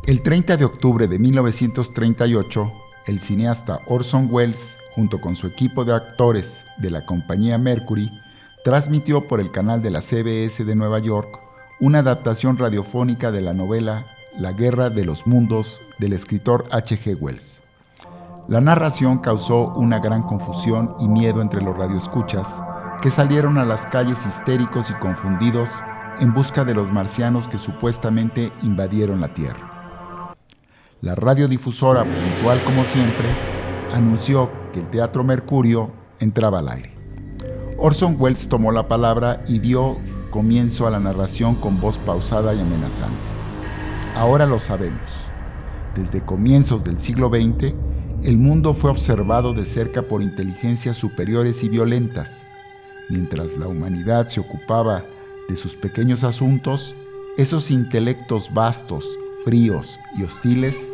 El 30 de octubre de 1938, el cineasta Orson Welles, junto con su equipo de actores de la compañía Mercury, transmitió por el canal de la CBS de Nueva York una adaptación radiofónica de la novela La Guerra de los Mundos del escritor H.G. Wells. La narración causó una gran confusión y miedo entre los radioescuchas, que salieron a las calles histéricos y confundidos en busca de los marcianos que supuestamente invadieron la Tierra. La radiodifusora, puntual como siempre, anunció que el Teatro Mercurio entraba al aire. Orson Welles tomó la palabra y dio comienzo a la narración con voz pausada y amenazante. Ahora lo sabemos. Desde comienzos del siglo XX, el mundo fue observado de cerca por inteligencias superiores y violentas. Mientras la humanidad se ocupaba de sus pequeños asuntos, esos intelectos vastos, fríos y hostiles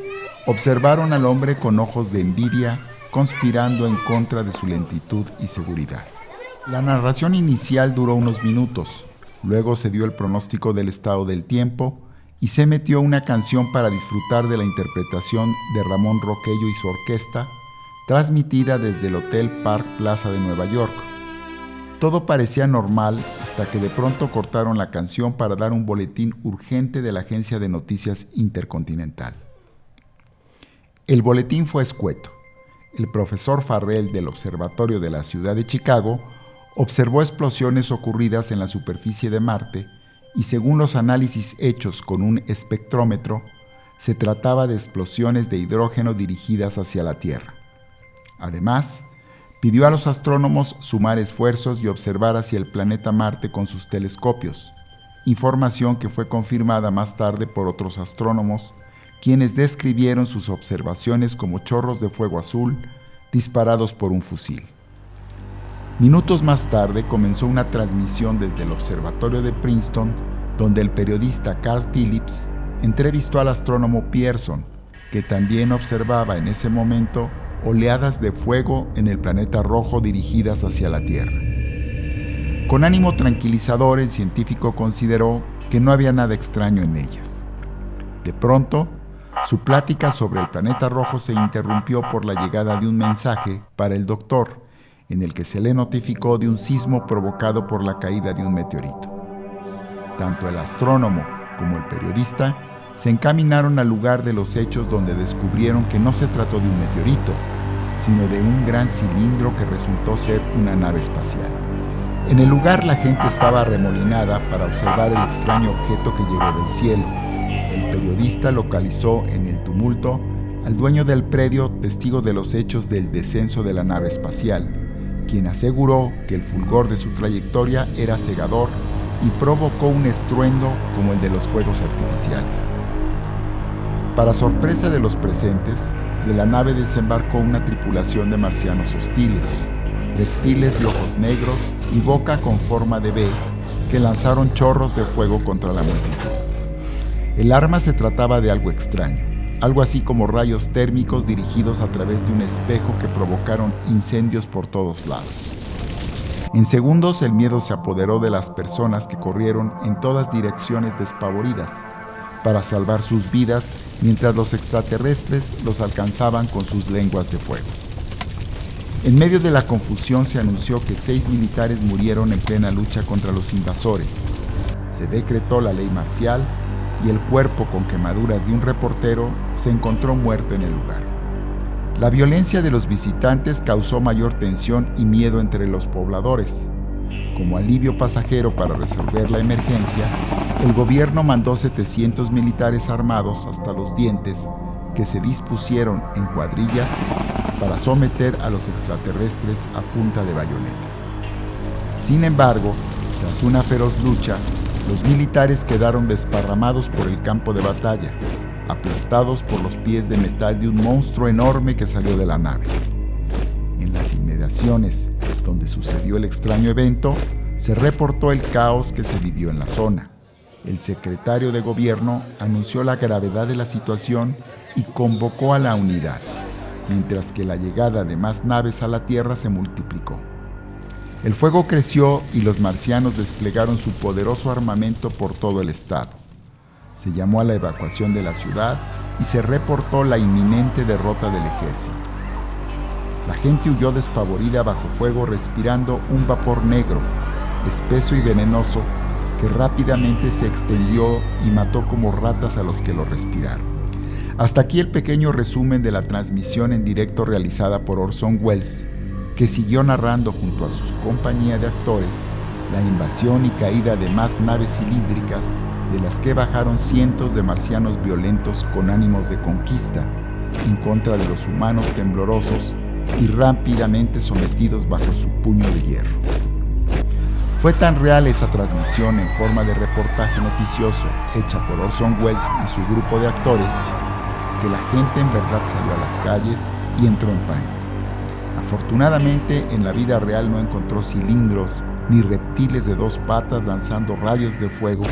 observaron al hombre con ojos de envidia, conspirando en contra de su lentitud y seguridad. La narración inicial duró unos minutos, luego se dio el pronóstico del estado del tiempo y se metió una canción para disfrutar de la interpretación de Ramón Roquello y su orquesta, transmitida desde el Hotel Park Plaza de Nueva York. Todo parecía normal hasta que de pronto cortaron la canción para dar un boletín urgente de la agencia de noticias Intercontinental. El boletín fue escueto. El profesor Farrell del Observatorio de la Ciudad de Chicago observó explosiones ocurridas en la superficie de Marte y según los análisis hechos con un espectrómetro, se trataba de explosiones de hidrógeno dirigidas hacia la Tierra. Además, pidió a los astrónomos sumar esfuerzos y observar hacia el planeta Marte con sus telescopios, información que fue confirmada más tarde por otros astrónomos, quienes describieron sus observaciones como chorros de fuego azul disparados por un fusil. Minutos más tarde comenzó una transmisión desde el observatorio de Princeton, donde el periodista Carl Phillips entrevistó al astrónomo Pierson, que también observaba en ese momento oleadas de fuego en el planeta rojo dirigidas hacia la Tierra. Con ánimo tranquilizador, el científico consideró que no había nada extraño en ellas. De pronto, su plática sobre el planeta rojo se interrumpió por la llegada de un mensaje para el doctor, en el que se le notificó de un sismo provocado por la caída de un meteorito. Tanto el astrónomo como el periodista se encaminaron al lugar de los hechos, donde descubrieron que no se trató de un meteorito, sino de un gran cilindro que resultó ser una nave espacial. En el lugar la gente estaba arremolinada para observar el extraño objeto que llegó del cielo. El periodista localizó en el tumulto al dueño del predio, testigo de los hechos del descenso de la nave espacial, quien aseguró que el fulgor de su trayectoria era cegador y provocó un estruendo como el de los fuegos artificiales. Para sorpresa de los presentes, de la nave desembarcó una tripulación de marcianos hostiles, reptiles de ojos negros y boca con forma de V, que lanzaron chorros de fuego contra la multitud. El arma se trataba de algo extraño, algo así como rayos térmicos dirigidos a través de un espejo que provocaron incendios por todos lados. En segundos el miedo se apoderó de las personas, que corrieron en todas direcciones despavoridas para salvar sus vidas, mientras los extraterrestres los alcanzaban con sus lenguas de fuego. En medio de la confusión se anunció que 6 militares murieron en plena lucha contra los invasores. Se decretó la ley marcial y el cuerpo con quemaduras de un reportero se encontró muerto en el lugar. La violencia de los visitantes causó mayor tensión y miedo entre los pobladores. Como alivio pasajero para resolver la emergencia, el gobierno mandó 700 militares armados hasta los dientes, que se dispusieron en cuadrillas para someter a los extraterrestres a punta de bayoneta. Sin embargo, tras una feroz lucha, los militares quedaron desparramados por el campo de batalla, aplastados por los pies de metal de un monstruo enorme que salió de la nave. En las inmediaciones donde sucedió el extraño evento, se reportó el caos que se vivió en la zona. El secretario de gobierno anunció la gravedad de la situación y convocó a la unidad, mientras que la llegada de más naves a la Tierra se multiplicó. El fuego creció y los marcianos desplegaron su poderoso armamento por todo el estado. Se llamó a la evacuación de la ciudad y se reportó la inminente derrota del ejército. La gente huyó despavorida bajo fuego respirando un vapor negro, espeso y venenoso, que rápidamente se extendió y mató como ratas a los que lo respiraron. Hasta aquí el pequeño resumen de la transmisión en directo realizada por Orson Welles, que siguió narrando junto a su compañía de actores la invasión y caída de más naves cilíndricas, de las que bajaron cientos de marcianos violentos con ánimos de conquista, en contra de los humanos temblorosos y rápidamente sometidos bajo su puño de hierro. Fue tan real esa transmisión en forma de reportaje noticioso hecha por Orson Welles y su grupo de actores, que la gente en verdad salió a las calles y entró en pánico. Afortunadamente, en la vida real no encontró cilindros ni reptiles de dos patas lanzando rayos de fuego,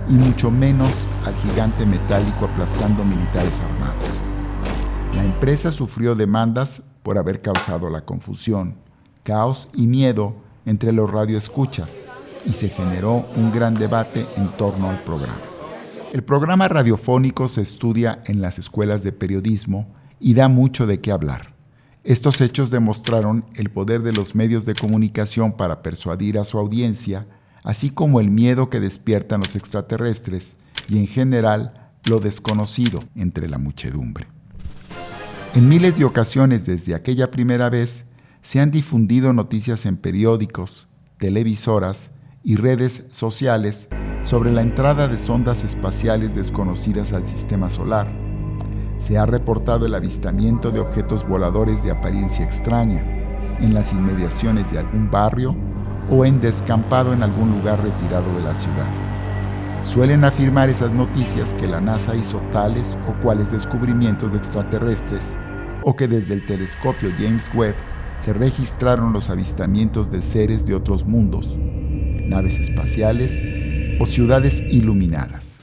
y mucho menos al gigante metálico aplastando militares armados. La empresa sufrió demandas por haber causado la confusión, caos y miedo entre los radioescuchas, y se generó un gran debate en torno al programa. El programa radiofónico se estudia en las escuelas de periodismo y da mucho de qué hablar. Estos hechos demostraron el poder de los medios de comunicación para persuadir a su audiencia, así como el miedo que despiertan los extraterrestres y, en general, lo desconocido entre la muchedumbre. En miles de ocasiones desde aquella primera vez se han difundido noticias en periódicos, televisoras y redes sociales sobre la entrada de sondas espaciales desconocidas al sistema solar. Se ha reportado el avistamiento de objetos voladores de apariencia extraña en las inmediaciones de algún barrio o en descampado en algún lugar retirado de la ciudad. Suelen afirmar esas noticias que la NASA hizo tales o cuales descubrimientos de extraterrestres, o que desde el telescopio James Webb se registraron los avistamientos de seres de otros mundos, naves espaciales o ciudades iluminadas.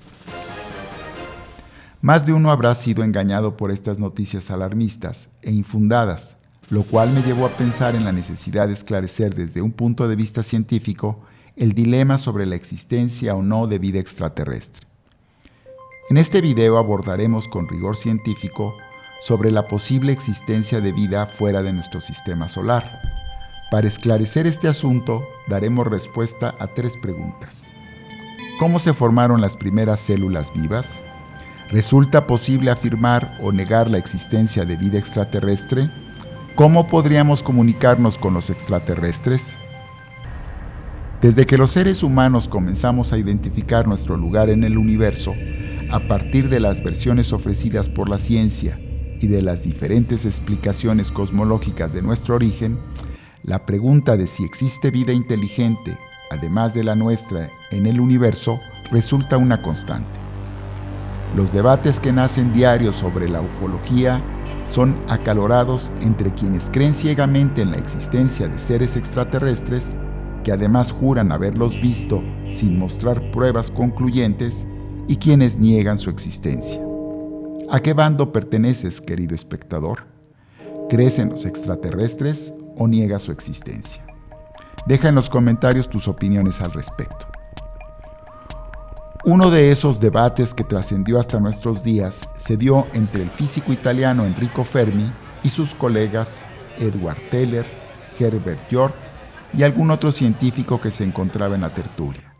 Más de uno habrá sido engañado por estas noticias alarmistas e infundadas, lo cual me llevó a pensar en la necesidad de esclarecer desde un punto de vista científico el dilema sobre la existencia o no de vida extraterrestre. En este video abordaremos con rigor científico sobre la posible existencia de vida fuera de nuestro sistema solar. Para esclarecer este asunto, daremos respuesta a 3 preguntas. ¿Cómo se formaron las primeras células vivas? ¿Resulta posible afirmar o negar la existencia de vida extraterrestre? ¿Cómo podríamos comunicarnos con los extraterrestres? Desde que los seres humanos comenzamos a identificar nuestro lugar en el universo, a partir de las versiones ofrecidas por la ciencia y de las diferentes explicaciones cosmológicas de nuestro origen, la pregunta de si existe vida inteligente, además de la nuestra, en el universo, resulta una constante. Los debates que nacen diarios sobre la ufología son acalorados entre quienes creen ciegamente en la existencia de seres extraterrestres, que además juran haberlos visto sin mostrar pruebas concluyentes, y quienes niegan su existencia. ¿A qué bando perteneces, querido espectador? ¿Crees en los extraterrestres o niegas su existencia? Deja en los comentarios tus opiniones al respecto. Uno de esos debates que trascendió hasta nuestros días se dio entre el físico italiano Enrico Fermi y sus colegas Edward Teller, Herbert York y algún otro científico que se encontraba en la tertulia.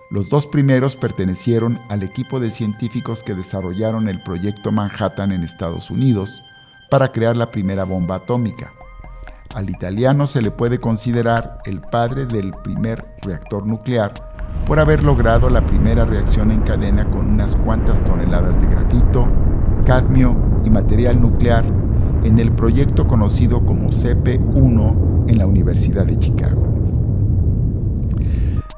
Los 2 primeros pertenecieron al equipo de científicos que desarrollaron el Proyecto Manhattan en Estados Unidos para crear la primera bomba atómica. Al italiano se le puede considerar el padre del primer reactor nuclear por haber logrado la primera reacción en cadena con unas cuantas toneladas de grafito, cadmio y material nuclear en el proyecto conocido como CP1 en la Universidad de Chicago.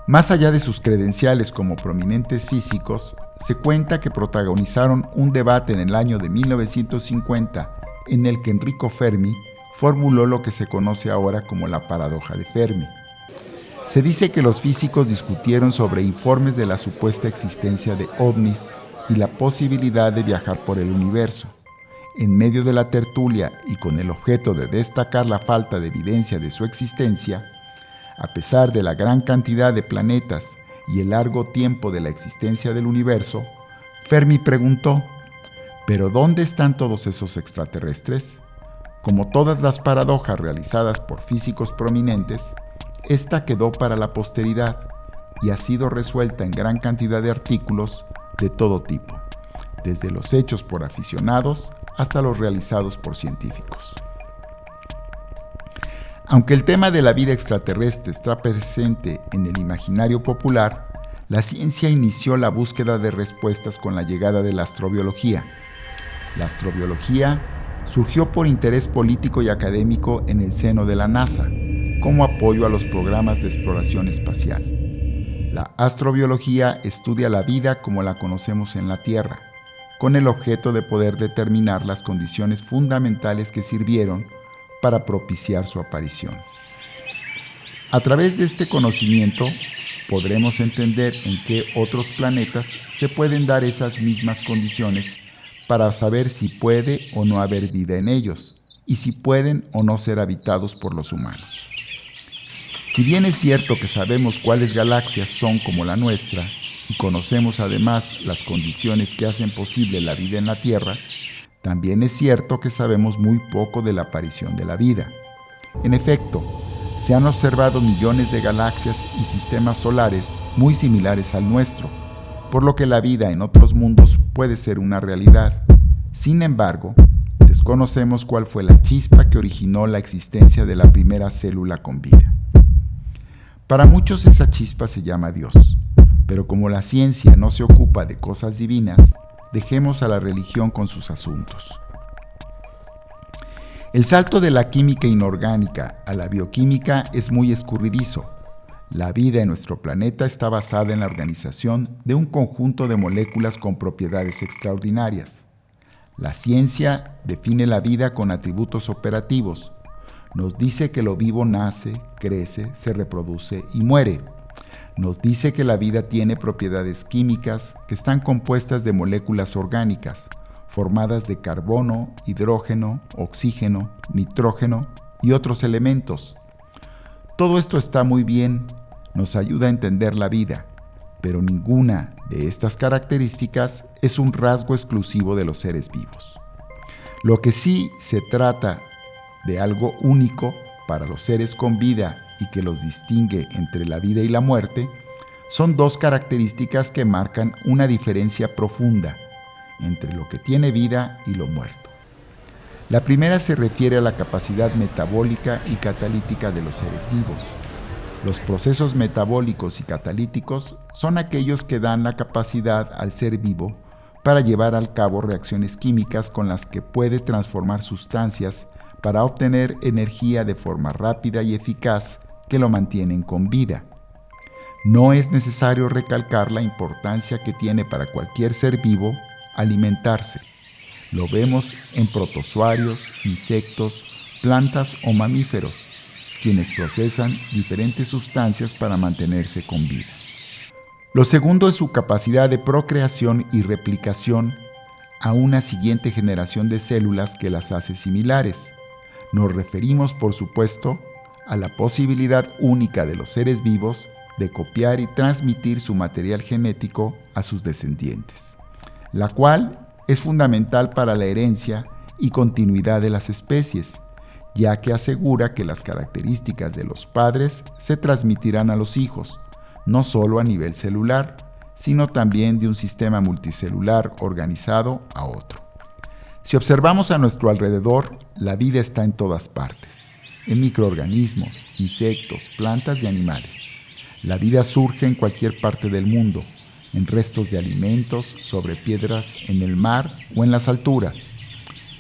Más allá de sus credenciales como prominentes físicos, se cuenta que protagonizaron un debate en el año de 1950 en el que Enrico Fermi formuló lo que se conoce ahora como la paradoja de Fermi. Se dice que los físicos discutieron sobre informes de la supuesta existencia de ovnis y la posibilidad de viajar por el universo. En medio de la tertulia y con el objeto de destacar la falta de evidencia de su existencia, a pesar de la gran cantidad de planetas y el largo tiempo de la existencia del universo, Fermi preguntó: Pero ¿dónde están todos esos extraterrestres? Como todas las paradojas realizadas por físicos prominentes, esta quedó para la posteridad y ha sido resuelta en gran cantidad de artículos de todo tipo, desde los hechos por aficionados hasta los realizados por científicos. Aunque el tema de la vida extraterrestre está presente en el imaginario popular, la ciencia inició la búsqueda de respuestas con la llegada de la astrobiología. La astrobiología surgió por interés político y académico en el seno de la NASA, como apoyo a los programas de exploración espacial. La astrobiología estudia la vida como la conocemos en la Tierra, con el objeto de poder determinar las condiciones fundamentales que sirvieron para propiciar su aparición. A través de este conocimiento, podremos entender en qué otros planetas se pueden dar esas mismas condiciones para saber si puede o no haber vida en ellos y si pueden o no ser habitados por los humanos. Si bien es cierto que sabemos cuáles galaxias son como la nuestra y conocemos además las condiciones que hacen posible la vida en la Tierra, también es cierto que sabemos muy poco de la aparición de la vida. En efecto, se han observado millones de galaxias y sistemas solares muy similares al nuestro, por lo que la vida en otros mundos puede ser una realidad. Sin embargo, desconocemos cuál fue la chispa que originó la existencia de la primera célula con vida. Para muchos esa chispa se llama Dios, pero como la ciencia no se ocupa de cosas divinas, dejemos a la religión con sus asuntos. El salto de la química inorgánica a la bioquímica es muy escurridizo. La vida en nuestro planeta está basada en la organización de un conjunto de moléculas con propiedades extraordinarias. La ciencia define la vida con atributos operativos. Nos dice que lo vivo nace, crece, se reproduce y muere. Nos dice que la vida tiene propiedades químicas que están compuestas de moléculas orgánicas, formadas de carbono, hidrógeno, oxígeno, nitrógeno y otros elementos. Todo esto está muy bien, nos ayuda a entender la vida, pero ninguna de estas características es un rasgo exclusivo de los seres vivos. Lo que sí se trata de algo único para los seres con vida y que los distingue entre la vida y la muerte, son dos características que marcan una diferencia profunda entre lo que tiene vida y lo muerto. La primera se refiere a la capacidad metabólica y catalítica de los seres vivos. Los procesos metabólicos y catalíticos son aquellos que dan la capacidad al ser vivo para llevar al cabo reacciones químicas con las que puede transformar sustancias para obtener energía de forma rápida y eficaz que lo mantienen con vida. No es necesario recalcar la importancia que tiene para cualquier ser vivo alimentarse. Lo vemos en protozoarios, insectos, plantas o mamíferos, quienes procesan diferentes sustancias para mantenerse con vida. Lo segundo es su capacidad de procreación y replicación a una siguiente generación de células que las hace similares. Nos referimos, por supuesto, a la posibilidad única de los seres vivos de copiar y transmitir su material genético a sus descendientes, la cual es fundamental para la herencia y continuidad de las especies, ya que asegura que las características de los padres se transmitirán a los hijos, no solo a nivel celular, sino también de un sistema multicelular organizado a otro. Si observamos a nuestro alrededor, la vida está en todas partes, en microorganismos, insectos, plantas y animales. La vida surge en cualquier parte del mundo, en restos de alimentos, sobre piedras, en el mar o en las alturas.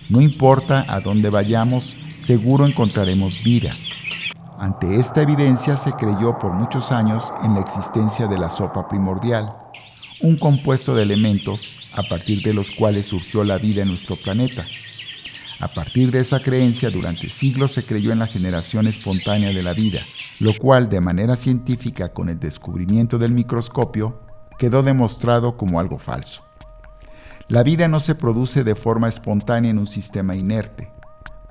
No importa a dónde vayamos, seguro encontraremos vida. Ante esta evidencia se creyó por muchos años en la existencia de la sopa primordial, un compuesto de elementos a partir de los cuales surgió la vida en nuestro planeta. A partir de esa creencia, durante siglos se creyó en la generación espontánea de la vida, lo cual de manera científica con el descubrimiento del microscopio quedó demostrado como algo falso. La vida no se produce de forma espontánea en un sistema inerte.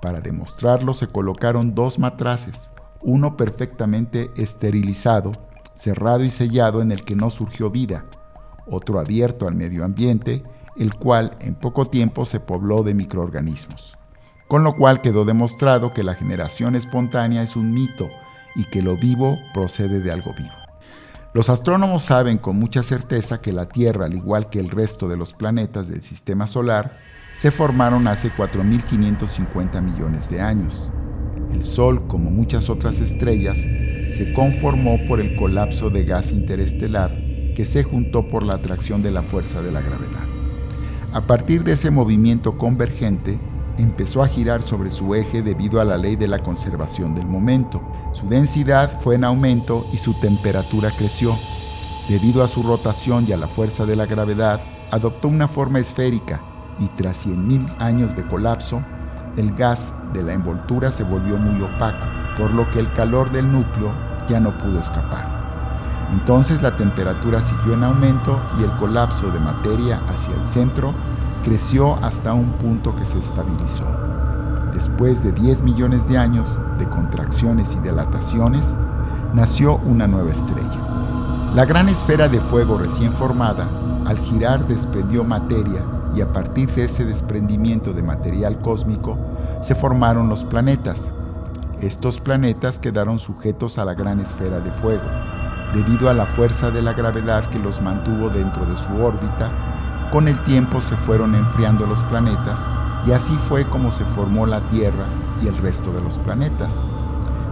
Para demostrarlo se colocaron dos matraces, uno perfectamente esterilizado, cerrado y sellado en el que no surgió vida, otro abierto al medio ambiente, el cual en poco tiempo se pobló de microorganismos. Con lo cual quedó demostrado que la generación espontánea es un mito y que lo vivo procede de algo vivo. Los astrónomos saben con mucha certeza que la Tierra, al igual que el resto de los planetas del Sistema Solar, se formaron hace 4.550 millones de años. El Sol, como muchas otras estrellas, se conformó por el colapso de gas interestelar que se juntó por la atracción de la fuerza de la gravedad. A partir de ese movimiento convergente, empezó a girar sobre su eje debido a la ley de la conservación del momento. Su densidad fue en aumento y su temperatura creció. Debido a su rotación y a la fuerza de la gravedad, adoptó una forma esférica y tras 100.000 años de colapso, el gas de la envoltura se volvió muy opaco, por lo que el calor del núcleo ya no pudo escapar. Entonces la temperatura siguió en aumento y el colapso de materia hacia el centro creció hasta un punto que se estabilizó. Después de 10 millones de años de contracciones y dilataciones, nació una nueva estrella. La gran esfera de fuego recién formada, al girar desprendió materia y a partir de ese desprendimiento de material cósmico se formaron los planetas. Estos planetas quedaron sujetos a la gran esfera de fuego, debido a la fuerza de la gravedad que los mantuvo dentro de su órbita. Con el tiempo se fueron enfriando los planetas y así fue como se formó la Tierra y el resto de los planetas.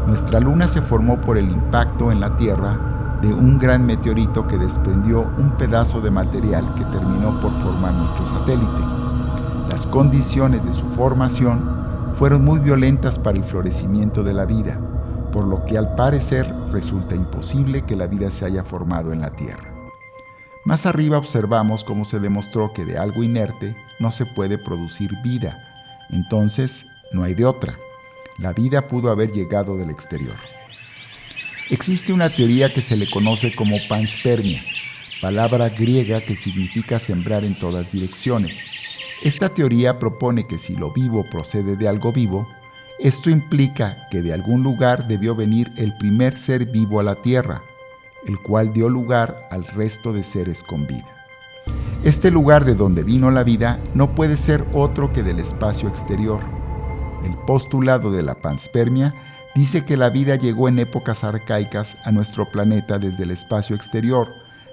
Nuestra Luna se formó por el impacto en la Tierra de un gran meteorito que desprendió un pedazo de material que terminó por formar nuestro satélite. Las condiciones de su formación fueron muy violentas para el florecimiento de la vida, por lo que al parecer resulta imposible que la vida se haya formado en la Tierra. Más arriba observamos cómo se demostró que de algo inerte no se puede producir vida, entonces no hay de otra. La vida pudo haber llegado del exterior. Existe una teoría que se le conoce como panspermia, palabra griega que significa sembrar en todas direcciones. Esta teoría propone que si lo vivo procede de algo vivo, esto implica que de algún lugar debió venir el primer ser vivo a la Tierra, el cual dio lugar al resto de seres con vida. Este lugar de donde vino la vida no puede ser otro que del espacio exterior. El postulado de la panspermia dice que la vida llegó en épocas arcaicas a nuestro planeta desde el espacio exterior,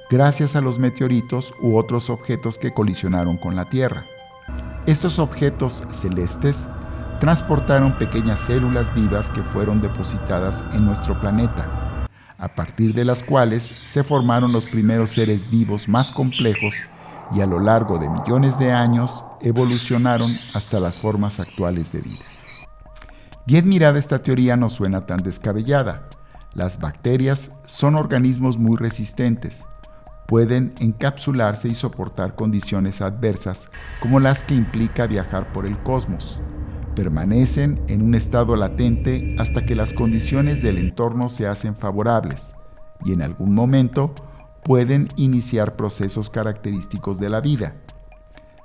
gracias a los meteoritos u otros objetos que colisionaron con la Tierra. Estos objetos celestes transportaron pequeñas células vivas que fueron depositadas en nuestro planeta, a partir de las cuales se formaron los primeros seres vivos más complejos y a lo largo de millones de años evolucionaron hasta las formas actuales de vida. Bien mirada, esta teoría no suena tan descabellada. Las bacterias son organismos muy resistentes. Pueden encapsularse y soportar condiciones adversas como las que implica viajar por el cosmos. Permanecen en un estado latente hasta que las condiciones del entorno se hacen favorables y en algún momento pueden iniciar procesos característicos de la vida.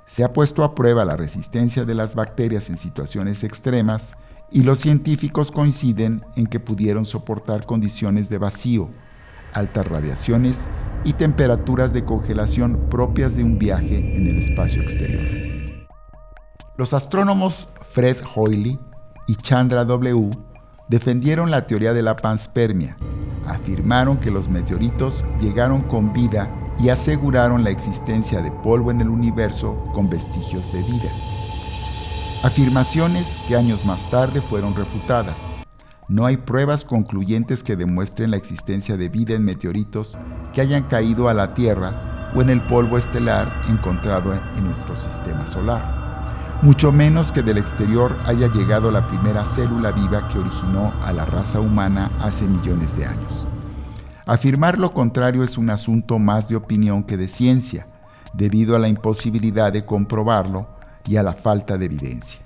Se ha puesto a prueba la resistencia de las bacterias en situaciones extremas y los científicos coinciden en que pudieron soportar condiciones de vacío, altas radiaciones y temperaturas de congelación propias de un viaje en el espacio exterior. Los astrónomos Fred Hoyle y Chandra W. defendieron la teoría de la panspermia, afirmaron que los meteoritos llegaron con vida y aseguraron la existencia de polvo en el universo con vestigios de vida. Afirmaciones que años más tarde fueron refutadas. No hay pruebas concluyentes que demuestren la existencia de vida en meteoritos que hayan caído a la Tierra o en el polvo estelar encontrado en nuestro sistema solar. Mucho menos que del exterior haya llegado la primera célula viva que originó a la raza humana hace millones de años. Afirmar lo contrario es un asunto más de opinión que de ciencia, debido a la imposibilidad de comprobarlo y a la falta de evidencia.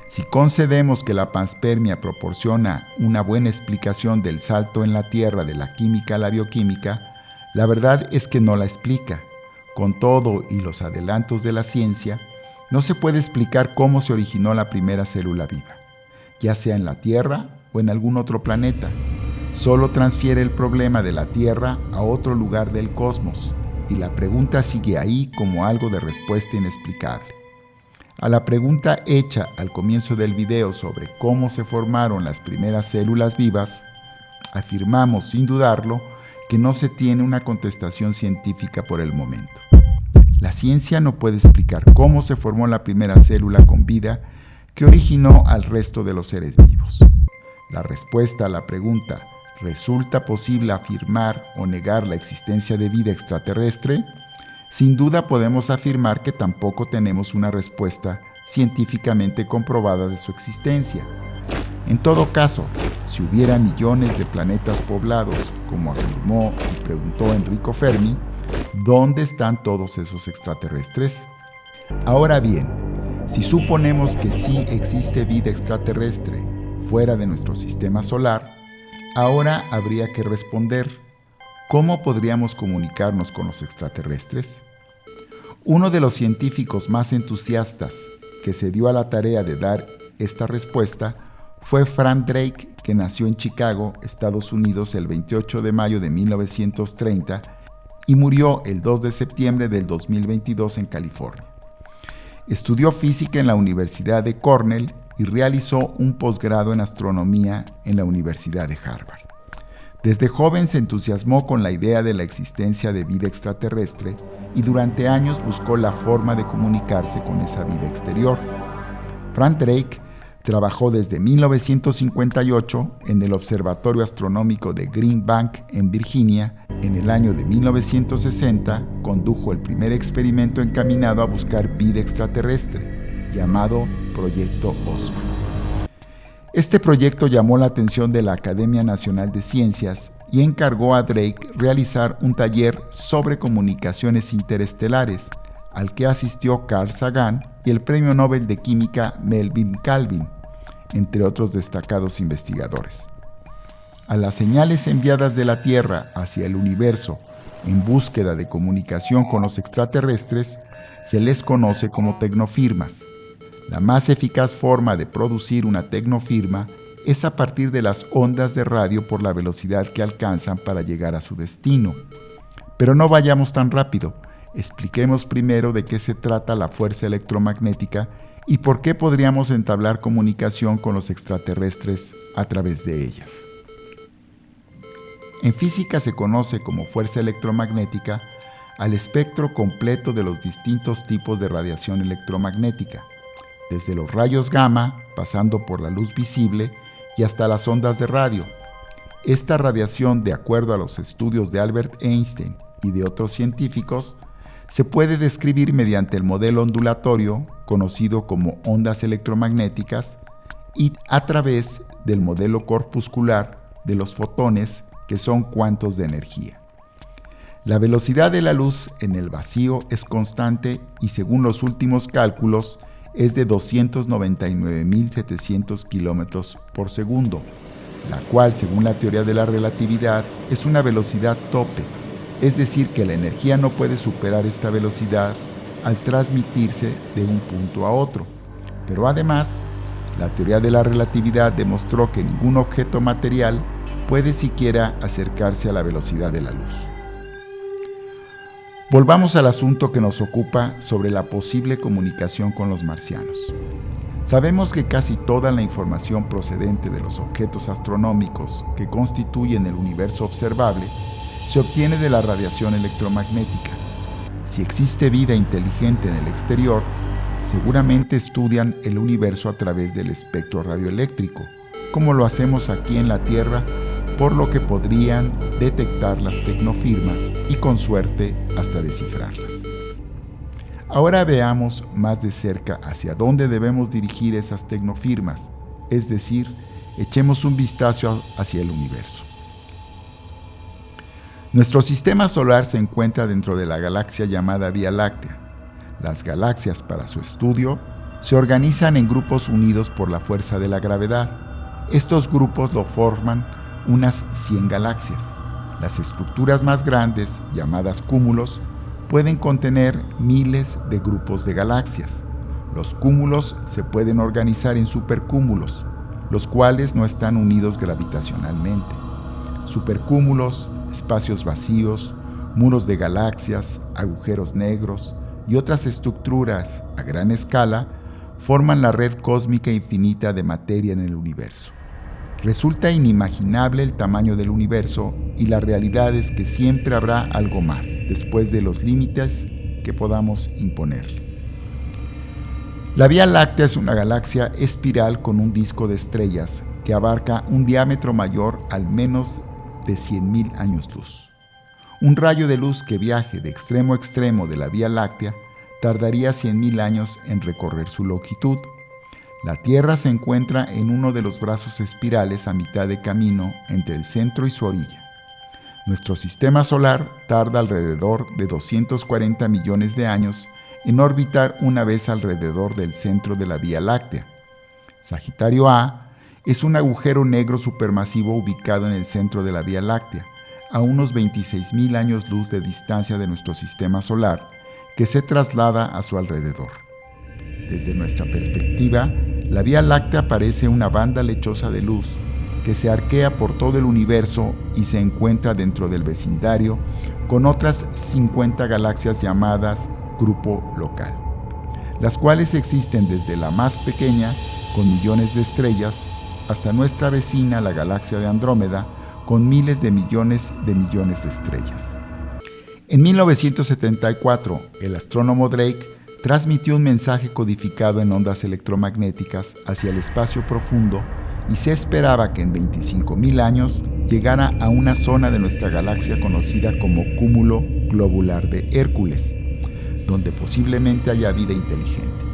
Si concedemos que la panspermia proporciona una buena explicación del salto en la Tierra de la química a la bioquímica, la verdad es que no la explica. Con todo y los adelantos de la ciencia, no se puede explicar cómo se originó la primera célula viva, ya sea en la Tierra o en algún otro planeta. Solo transfiere el problema de la Tierra a otro lugar del cosmos. y la pregunta sigue ahí como algo de respuesta inexplicable. A la pregunta hecha al comienzo del video sobre cómo se formaron las primeras células vivas, afirmamos sin dudarlo que no se tiene una contestación científica por el momento. La ciencia no puede explicar cómo se formó la primera célula con vida que originó al resto de los seres vivos. La respuesta a la pregunta ¿resulta posible afirmar o negar la existencia de vida extraterrestre? Sin duda podemos afirmar que tampoco tenemos una respuesta científicamente comprobada de su existencia. En todo caso, si hubiera millones de planetas poblados, como afirmó y preguntó Enrico Fermi, ¿dónde están todos esos extraterrestres? Ahora bien, si suponemos que sí existe vida extraterrestre fuera de nuestro sistema solar, ahora habría que responder, ¿cómo podríamos comunicarnos con los extraterrestres? Uno de los científicos más entusiastas que se dio a la tarea de dar esta respuesta fue Frank Drake, que nació en Chicago, Estados Unidos, el 28 de mayo de 1930 y murió el 2 de septiembre del 2022 en California. Estudió física en la Universidad de Cornell y realizó un posgrado en astronomía en la Universidad de Harvard. Desde joven se entusiasmó con la idea de la existencia de vida extraterrestre y durante años buscó la forma de comunicarse con esa vida exterior. Frank Drake trabajó desde 1958 en el Observatorio Astronómico de Green Bank en Virginia. En el año de 1960 condujo el primer experimento encaminado a buscar vida extraterrestre, llamado Proyecto Osmo. Este proyecto llamó la atención de la Academia Nacional de Ciencias y encargó a Drake realizar un taller sobre comunicaciones interestelares, al que asistió Carl Sagan y el Premio Nobel de Química Melvin Calvin, entre otros destacados investigadores. A las señales enviadas de la Tierra hacia el universo en búsqueda de comunicación con los extraterrestres se les conoce como tecnofirmas. La más eficaz forma de producir una tecnofirma es a partir de las ondas de radio por la velocidad que alcanzan para llegar a su destino. Pero no vayamos tan rápido, expliquemos primero de qué se trata la fuerza electromagnética y por qué podríamos entablar comunicación con los extraterrestres a través de ellas. En física se conoce como fuerza electromagnética al espectro completo de los distintos tipos de radiación electromagnética, desde los rayos gamma, pasando por la luz visible y hasta las ondas de radio. Esta radiación, de acuerdo a los estudios de Albert Einstein y de otros científicos, se puede describir mediante el modelo ondulatorio, conocido como ondas electromagnéticas, y a través del modelo corpuscular de los fotones, que son cuantos de energía. La velocidad de la luz en el vacío es constante y, según los últimos cálculos, es de 299.700 kilómetros por segundo, la cual, según la teoría de la relatividad, es una velocidad tope, es decir, que la energía no puede superar esta velocidad al transmitirse de un punto a otro. Pero además, la teoría de la relatividad demostró que ningún objeto material puede siquiera acercarse a la velocidad de la luz. Volvamos al asunto que nos ocupa sobre la posible comunicación con los marcianos. Sabemos que casi toda la información procedente de los objetos astronómicos que constituyen el universo observable se obtiene de la radiación electromagnética. Si existe vida inteligente en el exterior, seguramente estudian el universo a través del espectro radioeléctrico, como lo hacemos aquí en la Tierra, por lo que podrían detectar las tecnofirmas y, con suerte, hasta descifrarlas. Ahora veamos más de cerca hacia dónde debemos dirigir esas tecnofirmas, es decir, echemos un vistazo hacia el universo. Nuestro sistema solar se encuentra dentro de la galaxia llamada Vía Láctea. Las galaxias, para su estudio, se organizan en grupos unidos por la fuerza de la gravedad. Estos grupos lo forman unas 100 galaxias. Las estructuras más grandes, llamadas cúmulos, pueden contener miles de grupos de galaxias. Los cúmulos se pueden organizar en supercúmulos, los cuales no están unidos gravitacionalmente. Supercúmulos, espacios vacíos, muros de galaxias, agujeros negros y otras estructuras a gran escala forman la red cósmica infinita de materia en el universo. Resulta inimaginable el tamaño del universo y la realidad es que siempre habrá algo más después de los límites que podamos imponerle. La Vía Láctea es una galaxia espiral con un disco de estrellas que abarca un diámetro mayor al menos de 100.000 años luz. Un rayo de luz que viaje de extremo a extremo de la Vía Láctea tardaría 100.000 años en recorrer su longitud. La Tierra se encuentra en uno de los brazos espirales a mitad de camino entre el centro y su orilla. Nuestro sistema solar tarda alrededor de 240 millones de años en orbitar una vez alrededor del centro de la Vía Láctea. Sagitario A es un agujero negro supermasivo ubicado en el centro de la Vía Láctea, a unos 26.000 años luz de distancia de nuestro sistema solar, que se traslada a su alrededor. Desde nuestra perspectiva, la Vía Láctea parece una banda lechosa de luz que se arquea por todo el universo y se encuentra dentro del vecindario con otras 50 galaxias llamadas Grupo Local, las cuales existen desde la más pequeña, con millones de estrellas, hasta nuestra vecina, la galaxia de Andrómeda, con miles de millones de estrellas. En 1974, el astrónomo Drake transmitió un mensaje codificado en ondas electromagnéticas hacia el espacio profundo y se esperaba que en 25.000 años llegara a una zona de nuestra galaxia conocida como Cúmulo Globular de Hércules, donde posiblemente haya vida inteligente.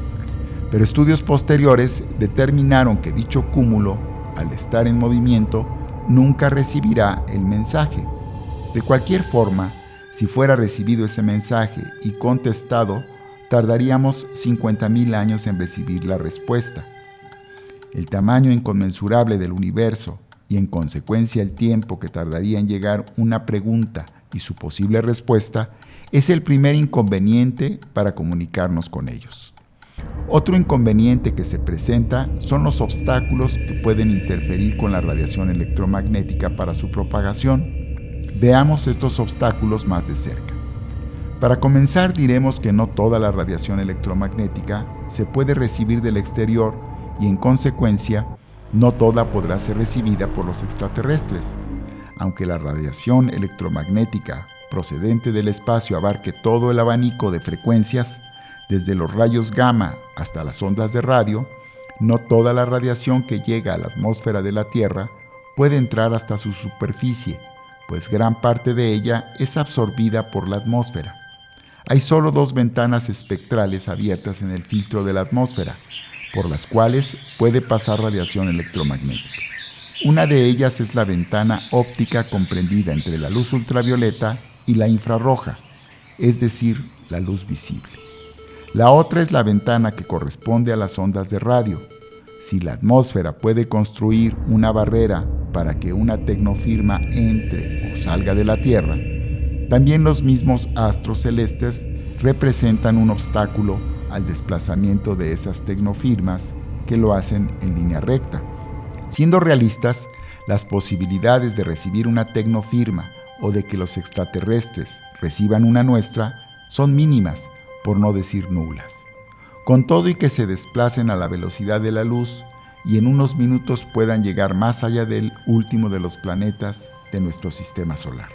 Pero estudios posteriores determinaron que dicho cúmulo, al estar en movimiento, nunca recibirá el mensaje. De cualquier forma, si fuera recibido ese mensaje y contestado, tardaríamos 50.000 años en recibir la respuesta. El tamaño inconmensurable del universo y en consecuencia el tiempo que tardaría en llegar una pregunta y su posible respuesta es el primer inconveniente para comunicarnos con ellos. Otro inconveniente que se presenta son los obstáculos que pueden interferir con la radiación electromagnética para su propagación. Veamos estos obstáculos más de cerca. Para comenzar, diremos que no toda la radiación electromagnética se puede recibir del exterior y, en consecuencia, no toda podrá ser recibida por los extraterrestres. Aunque la radiación electromagnética procedente del espacio abarque todo el abanico de frecuencias, desde los rayos gamma hasta las ondas de radio, no toda la radiación que llega a la atmósfera de la Tierra puede entrar hasta su superficie, pues gran parte de ella es absorbida por la atmósfera. Hay solo dos ventanas espectrales abiertas en el filtro de la atmósfera, por las cuales puede pasar radiación electromagnética. Una de ellas es la ventana óptica comprendida entre la luz ultravioleta y la infrarroja, es decir, la luz visible. La otra es la ventana que corresponde a las ondas de radio. Si la atmósfera puede construir una barrera para que una tecnofirma entre o salga de la Tierra, también los mismos astros celestes representan un obstáculo al desplazamiento de esas tecnofirmas que lo hacen en línea recta. Siendo realistas, las posibilidades de recibir una tecnofirma o de que los extraterrestres reciban una nuestra son mínimas, por no decir nulas. Con todo y que se desplacen a la velocidad de la luz y en unos minutos puedan llegar más allá del último de los planetas de nuestro sistema solar.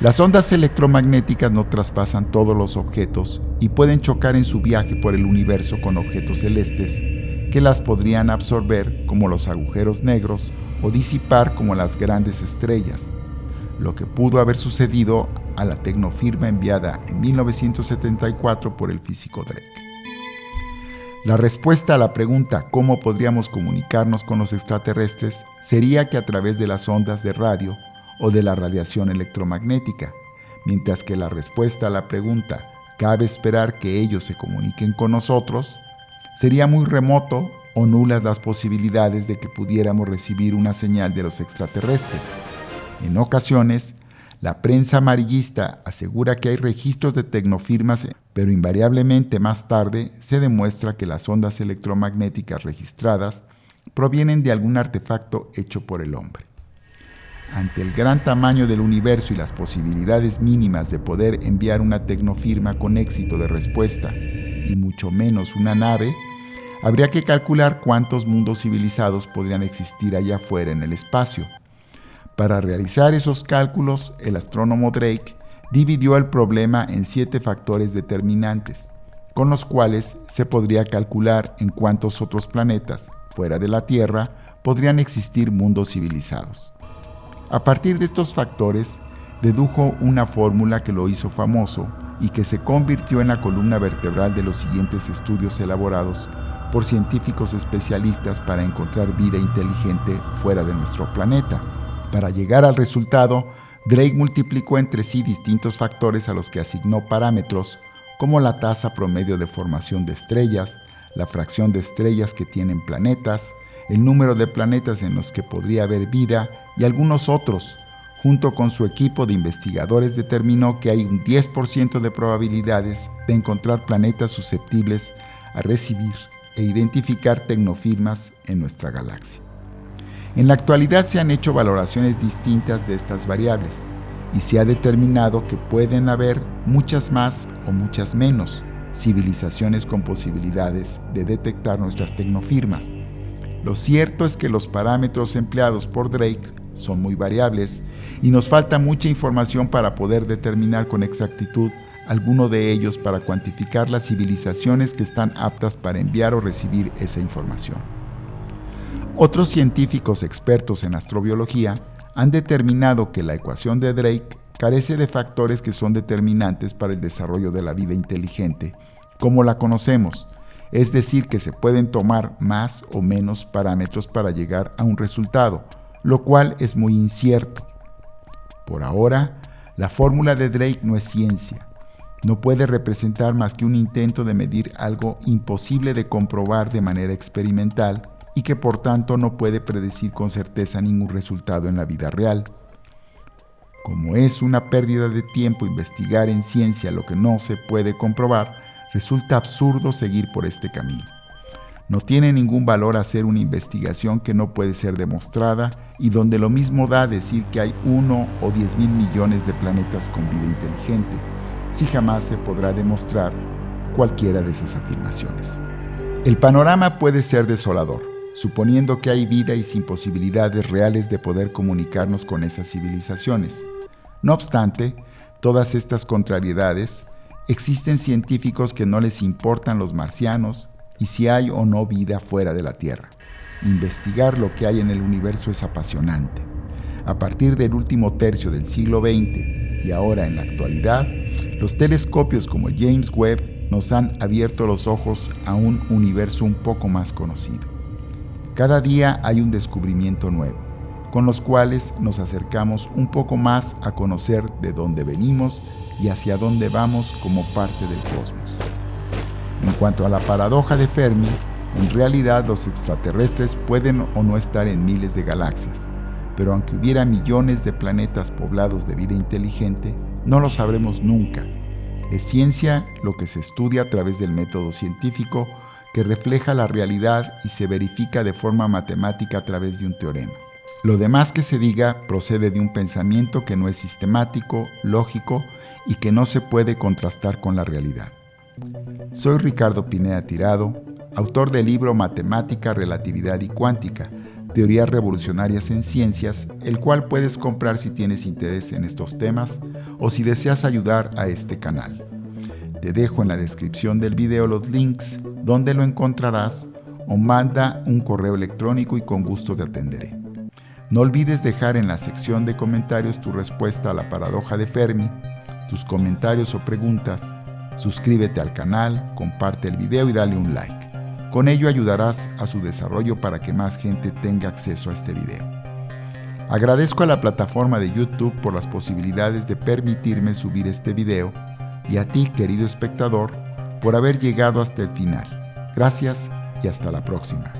Las ondas electromagnéticas no traspasan todos los objetos y pueden chocar en su viaje por el universo con objetos celestes que las podrían absorber como los agujeros negros o disipar como las grandes estrellas, lo que pudo haber sucedido a la tecnofirma enviada en 1974 por el físico Drake. La respuesta a la pregunta ¿cómo podríamos comunicarnos con los extraterrestres? Sería que a través de las ondas de radio o de la radiación electromagnética, mientras que la respuesta a la pregunta ¿cabe esperar que ellos se comuniquen con nosotros? Sería muy remoto o nulas las posibilidades de que pudiéramos recibir una señal de los extraterrestres. En ocasiones, la prensa amarillista asegura que hay registros de tecnofirmas, pero invariablemente más tarde se demuestra que las ondas electromagnéticas registradas provienen de algún artefacto hecho por el hombre. ante el gran tamaño del universo y las posibilidades mínimas de poder enviar una tecnofirma con éxito de respuesta, y mucho menos una nave, habría que calcular cuántos mundos civilizados podrían existir allá afuera en el espacio. Para realizar esos cálculos, el astrónomo Drake dividió el problema en 7 factores determinantes, con los cuales se podría calcular en cuántos otros planetas, fuera de la Tierra, podrían existir mundos civilizados. A partir de estos factores, dedujo una fórmula que lo hizo famoso y que se convirtió en la columna vertebral de los siguientes estudios elaborados por científicos especialistas para encontrar vida inteligente fuera de nuestro planeta. Para llegar al resultado, Drake multiplicó entre sí distintos factores a los que asignó parámetros como la tasa promedio de formación de estrellas, la fracción de estrellas que tienen planetas, el número de planetas en los que podría haber vida y algunos otros. Junto con su equipo de investigadores determinó que hay un 10% de probabilidades de encontrar planetas susceptibles a recibir e identificar tecnofirmas en nuestra galaxia. En la actualidad se han hecho valoraciones distintas de estas variables y se ha determinado que pueden haber muchas más o muchas menos civilizaciones con posibilidades de detectar nuestras tecnofirmas. Lo cierto es que los parámetros empleados por Drake son muy variables y nos falta mucha información para poder determinar con exactitud alguno de ellos para cuantificar las civilizaciones que están aptas para enviar o recibir esa información. Otros científicos expertos en astrobiología han determinado que la ecuación de Drake carece de factores que son determinantes para el desarrollo de la vida inteligente, como la conocemos, es decir, que se pueden tomar más o menos parámetros para llegar a un resultado, lo cual es muy incierto. Por ahora, la fórmula de Drake no es ciencia. No puede representar más que un intento de medir algo imposible de comprobar de manera experimental y que por tanto no puede predecir con certeza ningún resultado en la vida real. Como es una pérdida de tiempo investigar en ciencia lo que no se puede comprobar, resulta absurdo seguir por este camino. No tiene ningún valor hacer una investigación que no puede ser demostrada y donde lo mismo da decir que hay 1 o 10,000 millones de planetas con vida inteligente, si jamás se podrá demostrar cualquiera de esas afirmaciones. El panorama puede ser desolador, suponiendo que hay vida y sin posibilidades reales de poder comunicarnos con esas civilizaciones. No obstante, todas estas contrariedades, existen científicos que no les importan los marcianos y si hay o no vida fuera de la Tierra. Investigar lo que hay en el universo es apasionante. A partir del último tercio del siglo XX y ahora en la actualidad, los telescopios como James Webb nos han abierto los ojos a un universo un poco más conocido. Cada día hay un descubrimiento nuevo, con los cuales nos acercamos un poco más a conocer de dónde venimos y hacia dónde vamos como parte del cosmos. En cuanto a la paradoja de Fermi, en realidad los extraterrestres pueden o no estar en miles de galaxias, pero aunque hubiera millones de planetas poblados de vida inteligente, no lo sabremos nunca. Es ciencia lo que se estudia a través del método científico que refleja la realidad y se verifica de forma matemática a través de un teorema. Lo demás que se diga procede de un pensamiento que no es sistemático, lógico y que no se puede contrastar con la realidad. Soy Ricardo Pineda Tirado, autor del libro Matemática, Relatividad y Cuántica, Teorías Revolucionarias en Ciencias, el cual puedes comprar si tienes interés en estos temas o si deseas ayudar a este canal. Te dejo en la descripción del video los links donde lo encontrarás o manda un correo electrónico y con gusto te atenderé. No olvides dejar en la sección de comentarios tu respuesta a la paradoja de Fermi, tus comentarios o preguntas. Suscríbete al canal, comparte el video y dale un like. Con ello ayudarás a su desarrollo para que más gente tenga acceso a este video. Agradezco a la plataforma de YouTube por las posibilidades de permitirme subir este video y a ti, querido espectador, por haber llegado hasta el final. Gracias y hasta la próxima.